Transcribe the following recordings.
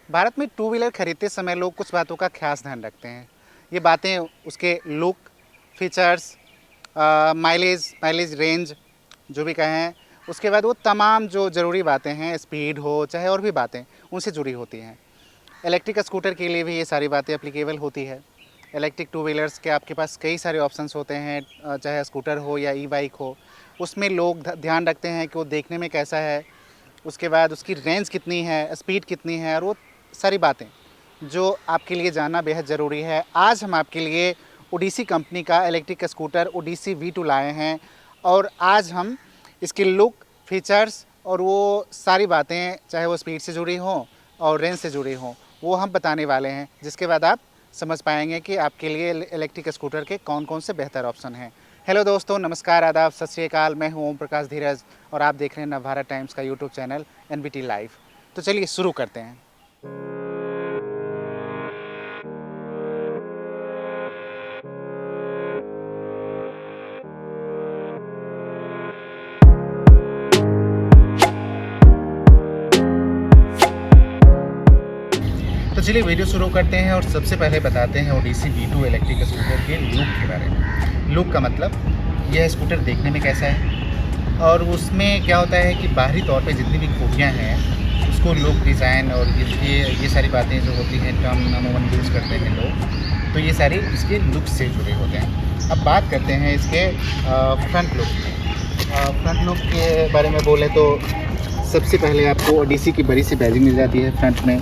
भारत में two wheeler खरीदते समय लोग कुछ बातों का खास ध्यान रखते हैं। ये बातें उसके लुक, फीचर्स, माइलेज रेंज जो भी कहें। उसके बाद वो तमाम जो ज़रूरी बातें हैं, स्पीड हो चाहे और भी बातें, उनसे जुड़ी होती हैं। इलेक्ट्रिक स्कूटर के लिए भी ये सारी बातें एप्लीकेबल होती है। इलेक्ट्रिक टू व्हीलर्स के आपके पास कई सारे ऑप्शंस होते हैं, चाहे स्कूटर हो या ई बाइक हो। उसमें लोग ध्यान रखते हैं कि वो देखने में कैसा है, उसके बाद उसकी रेंज कितनी है, स्पीड कितनी है, और वो सारी बातें जो आपके लिए जानना बेहद ज़रूरी है। आज हम आपके लिए ओडिसी कंपनी का इलेक्ट्रिक स्कूटर ओडिसी V2 लाए हैं, और आज हम इसके लुक, फीचर्स और वो सारी बातें, चाहे वो स्पीड से जुड़ी हों और रेंज से जुड़ी हों, वो हम बताने वाले हैं, जिसके बाद आप समझ पाएंगे कि आपके लिए इलेक्ट्रिक स्कूटर के कौन कौन से बेहतर ऑप्शन हैं। हेलो दोस्तों, नमस्कार, आदाब, सत श्री अकाल। मैं हूं ओम प्रकाश धीरज और आप देख रहे हैं नवभारत टाइम्स का यूट्यूब चैनल NBT लाइव। तो चलिए शुरू करते हैं। तो चलिए वीडियो शुरू करते हैं और सबसे पहले बताते हैं ओडिसी V2 इलेक्ट्रिक स्कूटर के लुक के बारे में। लुक का मतलब यह स्कूटर देखने में कैसा है, और उसमें क्या होता है कि बाहरी तौर पे जितनी भी खूबियाँ हैं उसको लुक, डिज़ाइन और ये सारी बातें जो होती हैं, टर्म अमूमन यूज़ करते हैं लोग, तो ये सारी इसके लुक से जुड़े होते हैं। अब बात करते हैं इसके फ्रंट लुक की। फ्रंट लुक के बारे में बोलें तो सबसे पहले आपको ओडिसी की बड़ी सी बैजिंग मिल जाती है। फ्रंट में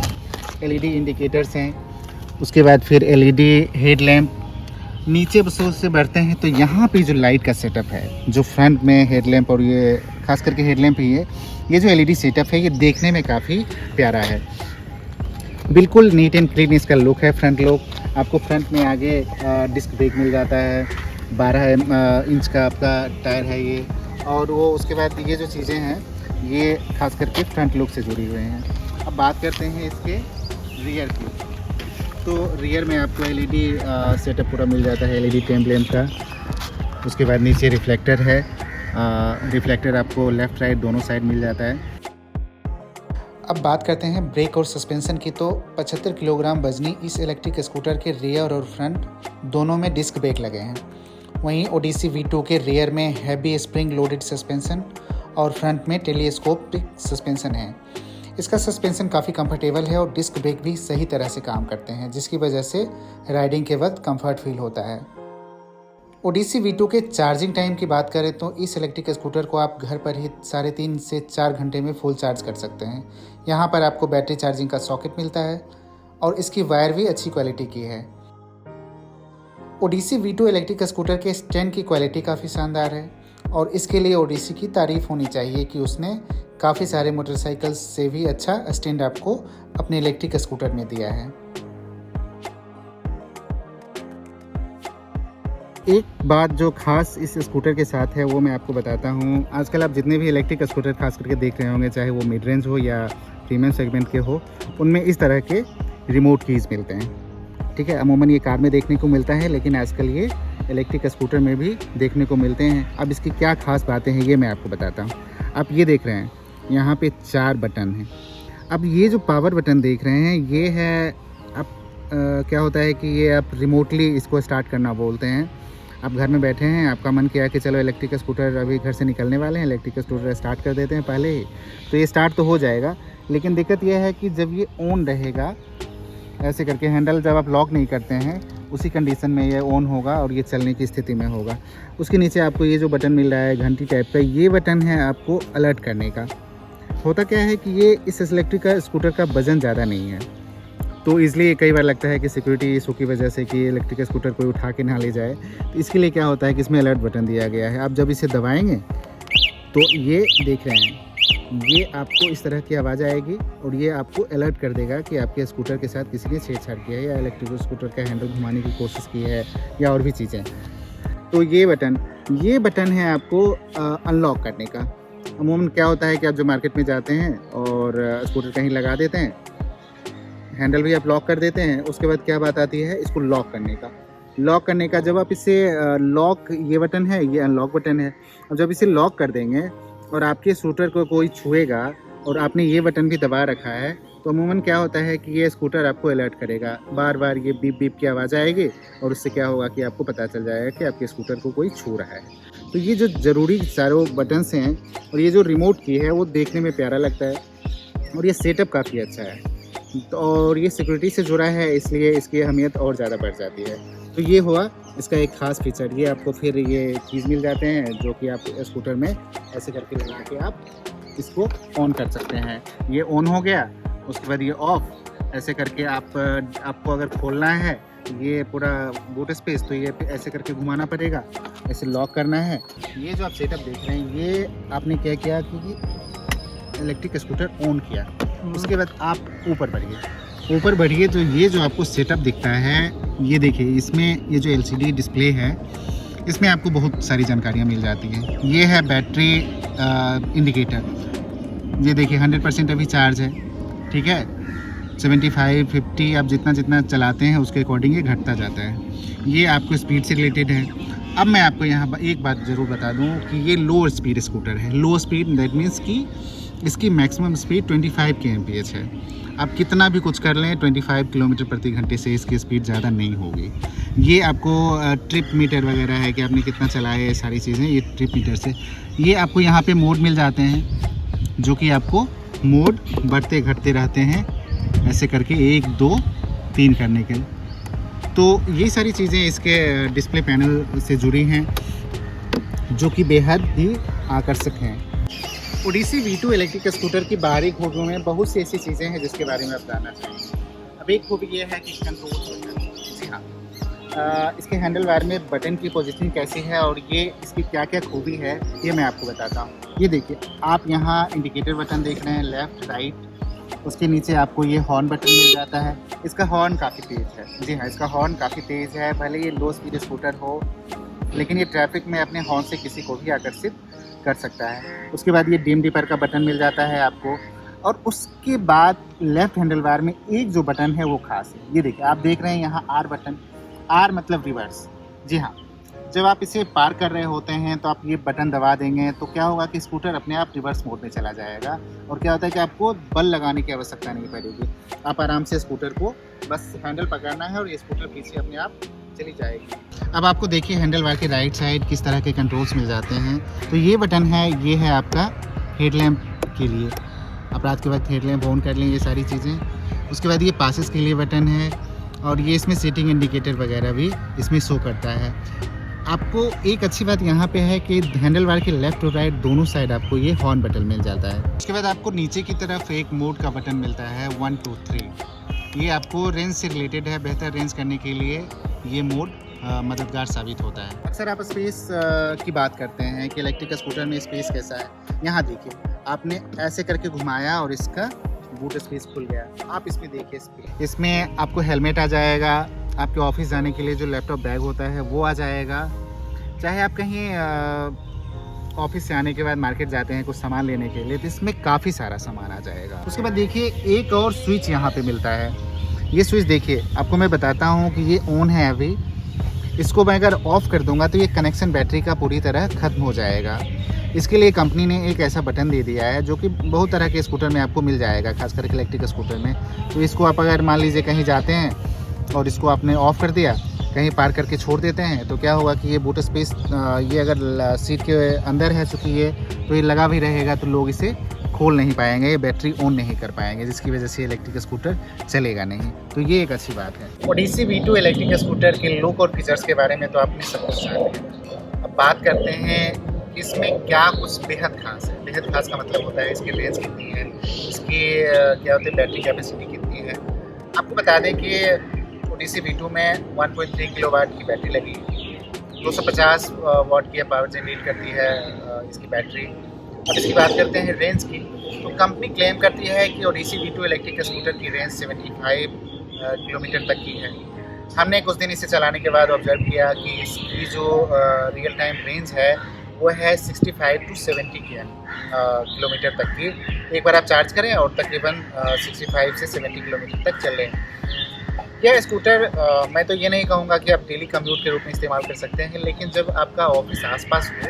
LED इंडिकेटर्स हैं, उसके बाद फिर LED हेडलैम्प। नीचे बसों से बढ़ते हैं तो यहाँ पे जो लाइट का सेटअप है, जो फ्रंट में हेडलैम्प और ये खास करके हेडलैम्प ही है, ये जो LED सेटअप है ये देखने में काफ़ी प्यारा है। बिल्कुल नीट एंड क्लीन इसका लुक है। फ्रंट लुक आपको फ्रंट में आगे डिस्क ब्रेक मिल जाता है। 12 इंच का आपका टायर है ये, और वो उसके बाद ये जो चीज़ें हैं ये खास करके फ्रंट लुक से जुड़ी हुई हैं। अब बात करते हैं इसके रियर की। तो रियर में आपको LED सेटअप पूरा मिल जाता है, LED टेम लैंप का। उसके बाद नीचे रिफ्लेक्टर है। रिफ्लेक्टर आपको लेफ़्ट राइट दोनों साइड मिल जाता है। अब बात करते हैं ब्रेक और सस्पेंशन की। तो 75 किलोग्राम वजनी इस इलेक्ट्रिक स्कूटर के रियर और फ्रंट दोनों में डिस्क ब्रेक लगे हैं। वहीं ओडिसी V2 के रियर में हैवी स्प्रिंग लोडेड सस्पेंशन और फ्रंट में टेलीस्कोपिक सस्पेंशन है। इसका सस्पेंशन काफ़ी कंफर्टेबल है और डिस्क ब्रेक भी सही तरह से काम करते हैं, जिसकी वजह से राइडिंग के वक्त कंफर्ट फील होता है। ओडिसी V2 के चार्जिंग टाइम की बात करें तो इस इलेक्ट्रिक स्कूटर को आप घर पर ही 3.5 से 4 घंटे में फुल चार्ज कर सकते हैं। यहाँ पर आपको बैटरी चार्जिंग का सॉकेट मिलता है और इसकी वायर भी अच्छी क्वालिटी की है। ओडिसी V2 इलेक्ट्रिक स्कूटर के स्टैंड की क्वालिटी काफ़ी शानदार है, और इसके लिए ओडिसी की तारीफ़ होनी चाहिए कि उसने काफ़ी सारे मोटरसाइकिल्स से भी अच्छा स्टैंड आपको अपने इलेक्ट्रिक स्कूटर में दिया है। एक बात जो खास इस स्कूटर के साथ है वो मैं आपको बताता हूँ। आजकल आप जितने भी इलेक्ट्रिक स्कूटर खास करके देख रहे होंगे, चाहे वो मिड रेंज हो या प्रीमियम सेगमेंट के हो, उनमें इस तरह के रिमोट कीज़ मिलते हैं। ठीक है, अमूमन ये कार में देखने को मिलता है, लेकिन आजकल ये इलेक्ट्रिक स्कूटर में भी देखने को मिलते हैं। अब इसकी क्या खास बातें हैं ये मैं आपको बताता हूँ। आप ये देख रहे हैं, यहाँ पे 4 बटन हैं। अब ये जो पावर बटन देख रहे हैं ये है, अब क्या होता है कि ये आप रिमोटली इसको स्टार्ट करना बोलते हैं। आप घर में बैठे हैं, आपका मन किया कि चलो इलेक्ट्रिक स्कूटर, अभी घर से निकलने वाले हैं, इलेक्ट्रिक स्कूटर स्टार्ट कर देते हैं पहले ही, तो ये स्टार्ट तो हो जाएगा। लेकिन दिक्कत यह है कि जब ये ऑन रहेगा, ऐसे करके हैंडल जब आप लॉक नहीं करते हैं उसी कंडीशन में ये ऑन होगा और ये चलने की स्थिति में होगा। उसके नीचे आपको ये जो बटन मिल रहा है घंटी टाइप का, ये बटन है आपको अलर्ट करने का। होता क्या है कि ये इस इलेक्ट्रिक स्कूटर का वज़न ज़्यादा नहीं है, तो इसलिए कई बार लगता है कि सिक्योरिटी इशू की वजह से कि इलेक्ट्रिक स्कूटर कोई उठा के ना ले जाए, तो इसके लिए क्या होता है कि इसमें अलर्ट बटन दिया गया है। आप जब इसे दबाएंगे तो ये देख रहे हैं, ये आपको इस तरह की आवाज़ आएगी और ये आपको अलर्ट कर देगा कि आपके स्कूटर के साथ किसी ने छेड़छाड़ किया है या इलेक्ट्रिक स्कूटर का हैंडल घुमाने की कोशिश की है या और भी चीज़ें। तो ये बटन है आपको अनलॉक करने का। अमूमन क्या होता है कि आप जो मार्केट में जाते हैं और स्कूटर कहीं लगा देते हैं, हैंडल भी आप लॉक कर देते हैं, उसके बाद क्या बात आती है इसको लॉक करने का। जब आप इसे लॉक, ये बटन है, ये अनलॉक बटन है। अब जब इसे लॉक कर देंगे और आपके स्कूटर को कोई छुएगा और आपने ये बटन भी दबा रखा है, तो अमूमन क्या होता है कि ये स्कूटर आपको अलर्ट करेगा, बार बार ये बीप बीप की आवाज़ आएगी और उससे क्या होगा कि आपको पता चल जाएगा कि आपके स्कूटर को कोई छू रहा है। तो ये जो ज़रूरी चारों बटन्स हैं और ये जो रिमोट की है वो देखने में प्यारा लगता है और ये सेटअप काफ़ी अच्छा है। तो और ये सिक्योरिटी से जुड़ा है, इसलिए इसकी अहमियत और ज़्यादा बढ़ जाती है। तो ये हुआ इसका एक ख़ास फीचर। ये आपको फिर ये चीज़ मिल जाते हैं जो कि आप स्कूटर में ऐसे करके लगा के आप इसको ऑन कर सकते हैं। ये ऑन हो गया, उसके बाद ये ऑफ़, ऐसे करके आपको अगर खोलना है ये पूरा बूट स्पेस, तो ये ऐसे करके घुमाना पड़ेगा, ऐसे लॉक करना है। ये जो आप सेटअप देख रहे हैं ये आपने क्या किया कि इलेक्ट्रिक स्कूटर ऑन किया, उसके बाद आप ऊपर बढ़िए तो ये जो आपको सेटअप दिखता है ये देखिए, इसमें ये जो LCD डिस्प्ले है इसमें आपको बहुत सारी जानकारियाँ मिल जाती हैं। ये है बैटरी इंडिकेटर, ये देखिए 100% अभी चार्ज है, ठीक है। 75, 50 आप जितना चलाते हैं उसके अकॉर्डिंग ये घटता जाता है। ये आपको स्पीड से रिलेटेड है। अब मैं आपको यहाँ एक बात ज़रूर बता दूँ कि ये लो स्पीड स्कूटर है। लो स्पीड दैट मीन्स कि इसकी मैक्सिमम स्पीड 25 kmph है। आप कितना भी कुछ कर लें 25 किलोमीटर प्रति घंटे से इसकी स्पीड ज़्यादा नहीं होगी। ये आपको ट्रिप मीटर वगैरह है कि आपने कितना चलाया है, सारी चीज़ें ये ट्रिप मीटर से। ये आपको यहाँ पे मोड मिल जाते हैं जो कि आपको मोड बढ़ते घटते रहते हैं, ऐसे करके 1, 2, 3 करने के। तो ये सारी चीज़ें इसके डिस्प्ले पैनल से जुड़ी हैं जो कि बेहद ही आकर्षक हैं। ओडिसी V2 इलेक्ट्रिक स्कूटर की बाहरी खूबियों में बहुत सी ऐसी चीज़ें हैं जिसके बारे में आप जानना चाहेंगे। अब एक खूबी ये है कि कंट्रोल, जी हाँ, इसके हैंडल बार में बटन की पोजीशनिंग कैसी है और ये इसकी क्या क्या खूबी है ये मैं आपको बताता हूँ। ये देखिए, आप यहाँ इंडिकेटर बटन देख रहे हैं, लेफ़्ट राइट, उसके नीचे आपको ये हॉर्न बटन मिल जाता है। इसका हॉर्न काफ़ी तेज़ है, जी हाँ, इसका हॉर्न काफ़ी तेज़ है। भले ये लो स्पीड स्कूटर हो लेकिन ये ट्रैफिक में अपने हॉर्न से किसी को भी आकर्षित कर सकता है। उसके बाद ये डिम डिपर का बटन मिल जाता है आपको, और उसके बाद लेफ़्ट हैंडल बार में एक जो बटन है वो खास है। ये देखिए, आप देख रहे हैं यहाँ R बटन, R मतलब रिवर्स। जी हाँ, जब आप इसे पार कर रहे होते हैं तो आप ये बटन दबा देंगे तो क्या होगा कि स्कूटर अपने आप रिवर्स मोड में चला जाएगा और क्या होता है कि आपको बल लगाने की आवश्यकता नहीं पड़ेगी। आप आराम से स्कूटर को बस हैंडल पकड़ना है और ये स्कूटर पीछे अपने आप चली जाएगी। अब आपको देखिए हैंडल बार के राइट साइड किस तरह के कंट्रोल्स मिल जाते हैं। तो ये बटन है, ये है आपका हेडलैम्प के लिए, आप रात के वक्त हेडलैम्प ऑन कर लें, ये सारी चीज़ें। उसके बाद ये पासेस के लिए बटन है और ये इसमें सीटिंग इंडिकेटर वगैरह भी इसमें शो करता है। आपको एक अच्छी बात यहाँ पे है कि हैंडल बार के लेफ़्ट और राइट दोनों साइड आपको ये हॉर्न बटन मिल जाता है। उसके बाद आपको नीचे की तरफ एक मोड का बटन मिलता है 1, 2, 3। ये आपको रेंज से रिलेटेड है, बेहतर रेंज करने के लिए ये मोड मददगार साबित होता है। अक्सर आप स्पेस की बात करते हैं कि इलेक्ट्रिक स्कूटर में स्पेस कैसा है। यहाँ देखिए, आपने ऐसे करके घुमाया और इसका बूट स्पेस खुल गया। आप इसमें देखिए स्पेस, इसमें आपको हेलमेट आ जाएगा, आपके ऑफिस जाने के लिए जो लैपटॉप बैग होता है वो आ जाएगा। चाहे आप कहीं ऑफिस से आने के बाद मार्केट जाते हैं कुछ सामान लेने के लिए तो इसमें काफ़ी सारा सामान आ जाएगा। उसके बाद देखिए एक और स्विच यहाँ पे मिलता है। ये स्विच देखिए, आपको मैं बताता हूँ कि ये ऑन है अभी। इसको मैं अगर ऑफ़ कर दूंगा तो ये कनेक्शन बैटरी का पूरी तरह ख़त्म हो जाएगा। इसके लिए कंपनी ने एक ऐसा बटन दे दिया है जो कि बहुत तरह के स्कूटर में आपको मिल जाएगा, खास करके इलेक्ट्रिक स्कूटर में। तो इसको आप अगर मान लीजिए कहीं जाते हैं और इसको आपने ऑफ़ कर दिया, कहीं पार करके छोड़ देते हैं, तो क्या होगा कि ये बूट स्पेस ये अगर सीट के अंदर है चूँकि ये, तो ये लगा भी रहेगा तो लोग इसे खोल नहीं पाएंगे, ये बैटरी ऑन नहीं कर पाएंगे, जिसकी वजह से इलेक्ट्रिक स्कूटर चलेगा नहीं। तो ये एक अच्छी बात है। ओडिसी V2 इलेक्ट्रिक स्कूटर के लुक और फीचर्स के बारे में तो आपने सब कुछ जान लिया। अब बात करते हैं कि इसमें क्या कुछ बेहद खास है। बेहद खास का मतलब होता है इसकी रेंज कितनी है, इसकी क्या होती है बैटरी कैपेसिटी कितनी है। आपको बता दें कि ओडिसी V2 में 1.3 किलोवाट की बैटरी लगी है, 250 वाट की पावर जनरेट करती है इसकी बैटरी। अब इसकी बात करते हैं रेंज की, तो कंपनी क्लेम करती है कि ओडिसी V2 इलेक्ट्रिक स्कूटर की रेंज 75 किलोमीटर तक की है। हमने कुछ दिन इसे चलाने के बाद ऑब्जर्व किया कि इसकी जो रियल टाइम रेंज है वो है 65 to 70 किलोमीटर तक की। एक बार आप चार्ज करें और तकरीबन 65 से 70 किलोमीटर तक चलें। यह स्कूटर मैं तो ये नहीं कहूँगा कि आप डेली कम्यूट के रूप में इस्तेमाल कर सकते हैं, लेकिन जब आपका ऑफिस आसपास हो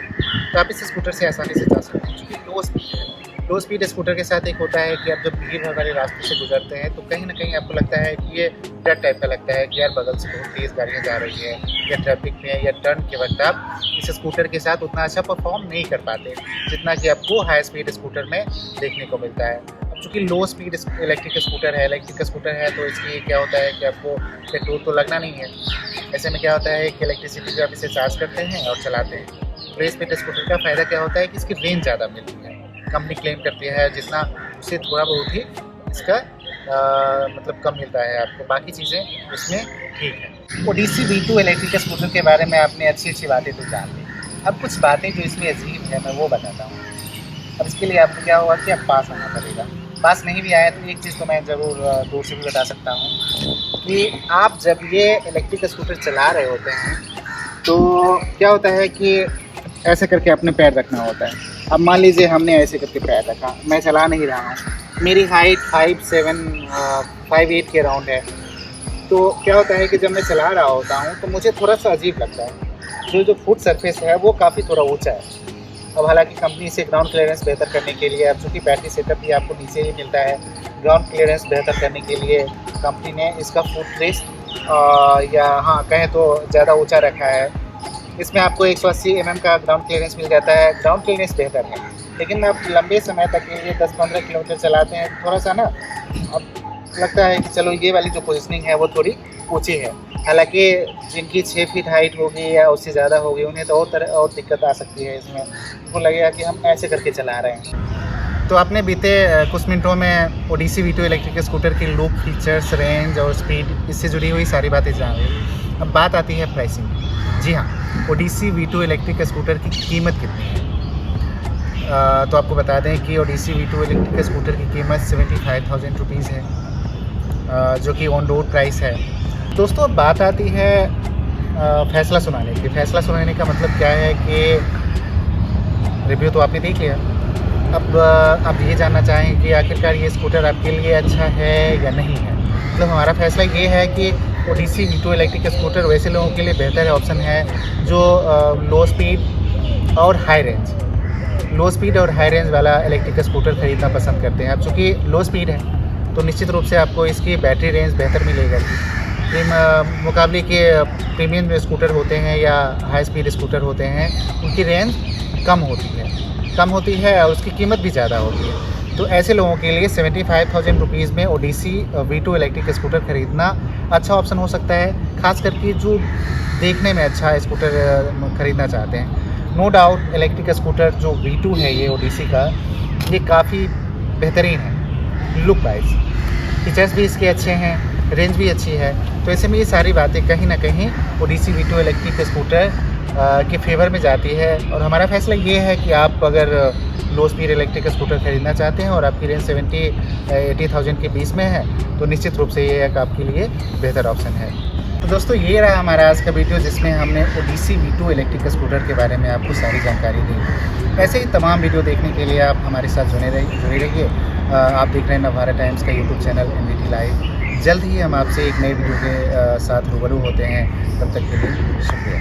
तो आप इस स्कूटर से आसानी से जा सकते हैं, क्योंकि लो स्पीड है। लो स्पीड स्कूटर के साथ एक होता है कि आप जब भीड़ वाले रास्ते से गुजरते हैं तो कहीं ना कहीं आपको लगता है कि ये डर टाइप का लगता है कि यार बगल से बहुत तेज़ गाड़ियाँ जा रही है, या ट्रैफिक में या टर्न के वक्त आप इस स्कूटर के साथ उतना अच्छा परफॉर्म नहीं कर पाते जितना कि आपको हाई स्पीड स्कूटर में देखने को मिलता है। अब चूँकि लो स्पीड इलेक्ट्रिक स्कूटर है तो इसलिए क्या होता है कि आपको पेट्रोल तो लगना नहीं है। ऐसे में क्या होता है कि इलेक्ट्रिसिटी पे आप इसे चार्ज करते हैं और चलाते हैं। लो स्पीड स्कूटर का फ़ायदा क्या होता है कि इसकी रेंज ज़्यादा मिलती है। कंपनी क्लेम करती है जितना उससे थोड़ा बहुत ही इसका मतलब कम मिलता है आपको, बाकी चीज़ें उसमें ठीक है। ओडिसी V2 इलेक्ट्रिक स्कूटर के बारे में आपने अच्छी अच्छी बातें तो जान ली। अब कुछ बातें जो इसमें अजीब है मैं वो बताता हूँ। अब इसके लिए आपको क्या होगा कि आप पास आना पड़ेगा। पास नहीं भी आया तो एक चीज़ तो मैं ज़रूर दूर से भी बता सकता हूँ कि आप जब ये इलेक्ट्रिक स्कूटर चला रहे होते हैं तो क्या होता है कि ऐसे करके अपने पैर रखना होता है। अब मान लीजिए हमने ऐसे करके पैर रखा, मैं चला नहीं रहा हूँ, मेरी हाइट 5'8" के अराउंड है, तो क्या होता है कि जब मैं चला रहा होता हूँ तो मुझे थोड़ा सा अजीब लगता है। जो फुट सरफेस है वो काफ़ी थोड़ा ऊंचा है। अब हालांकि कंपनी से ग्राउंड क्लियरेंस बेहतर करने के लिए, अब चूँकि बैटरी सेटअप भी आपको नीचे ही मिलता है, ग्राउंड क्लियरेंस बेहतर करने के लिए कंपनी ने इसका फुट रेस्ट या हाँ कहें तो ज़्यादा ऊँचा रखा है। इसमें आपको 180 mm का ग्राउंड क्लियरेंस मिल जाता है। ग्राउंड क्लियरेंस बेहतर है, लेकिन आप लंबे समय तक के लिए 10-15 किलोमीटर चलाते हैं थोड़ा सा ना अब लगता है कि चलो ये वाली जो पोजीशनिंग है वो थोड़ी ऊंची है। हालांकि जिनकी 6 फीट हाइट होगी या उससे ज़्यादा होगी उन्हें तो और दिक्कत आ सकती है। इसमें उनको लगेगा कि हम ऐसे करके चला रहे हैं। तो आपने बीते कुछ मिनटों में ओडिसी V2 इलेक्ट्रिक स्कूटर की लुक, फीचर्स, रेंज और स्पीड इससे जुड़ी हुई सारी बातें जान ली। अब बात आती है प्राइसिंग। जी हाँ, ओडिसी V2 इलेक्ट्रिक स्कूटर की कीमत कितनी है? तो आपको बता दें कि ओडिसी V2 इलेक्ट्रिक स्कूटर की कीमत 75,000 रुपीज़ है, जो कि ऑन रोड प्राइस है। दोस्तों अब बात आती है फ़ैसला सुनाने की। फ़ैसला सुनाने का मतलब क्या है कि रिव्यू तो आपने देख लिया, अब आप ये जानना चाहें कि आखिरकार ये स्कूटर आपके लिए अच्छा है या नहीं है। मतलब हमारा फ़ैसला ये है कि ओडिसी V2 इलेक्ट्रिक स्कूटर वैसे लोगों के लिए बेहतर ऑप्शन है जो लो स्पीड और हाई रेंज वाला इलेक्ट्रिक स्कूटर ख़रीदना पसंद करते हैं। अब चूँकि लो स्पीड है तो निश्चित रूप से आपको इसकी बैटरी रेंज बेहतर मिलेगा। मुकाबले के प्रीमियम जो स्कूटर होते हैं या हाई स्पीड स्कूटर होते हैं उनकी रेंज कम होती है और उसकी कीमत भी ज़्यादा होती है। तो ऐसे लोगों के लिए 75,000 रुपीज़ में ओडिसी V2 इलेक्ट्रिक स्कूटर ख़रीदना अच्छा ऑप्शन हो सकता है, ख़ास करके जो देखने में अच्छा स्कूटर ख़रीदना चाहते हैं। नो डाउट इलेक्ट्रिक स्कूटर जो V2 है ये ओडिसी का, ये काफ़ी बेहतरीन है लुक वाइज। फीचर्स भी इसके अच्छे हैं, रेंज भी अच्छी है। तो ऐसे में ये सारी बातें कहीं ना कहीं ओडिसी V2 इलेक्ट्रिक स्कूटर के फेवर में जाती है। और हमारा फैसला ये है कि आप अगर लो स्पीड इलेक्ट्रिक स्कूटर ख़रीदना चाहते हैं और आपकी रेंज 70-80,000 के बीच में है तो निश्चित रूप से ये एक आपके लिए बेहतर ऑप्शन है। तो दोस्तों ये रहा हमारा आज का वीडियो जिसमें हमने ओडिसी V2 इलेक्ट्रिक स्कूटर के बारे में आपको सारी जानकारी दी। ऐसे ही तमाम वीडियो देखने के लिए आप हमारे साथ जुड़े रहिए। आप देख रहे हैं नवभारत टाइम्स का यूट्यूब चैनल NVT लाइव। जल्द ही हम आपसे एक नए वीडियो के साथ रूबरू होते हैं। तब तक के लिए शुक्रिया।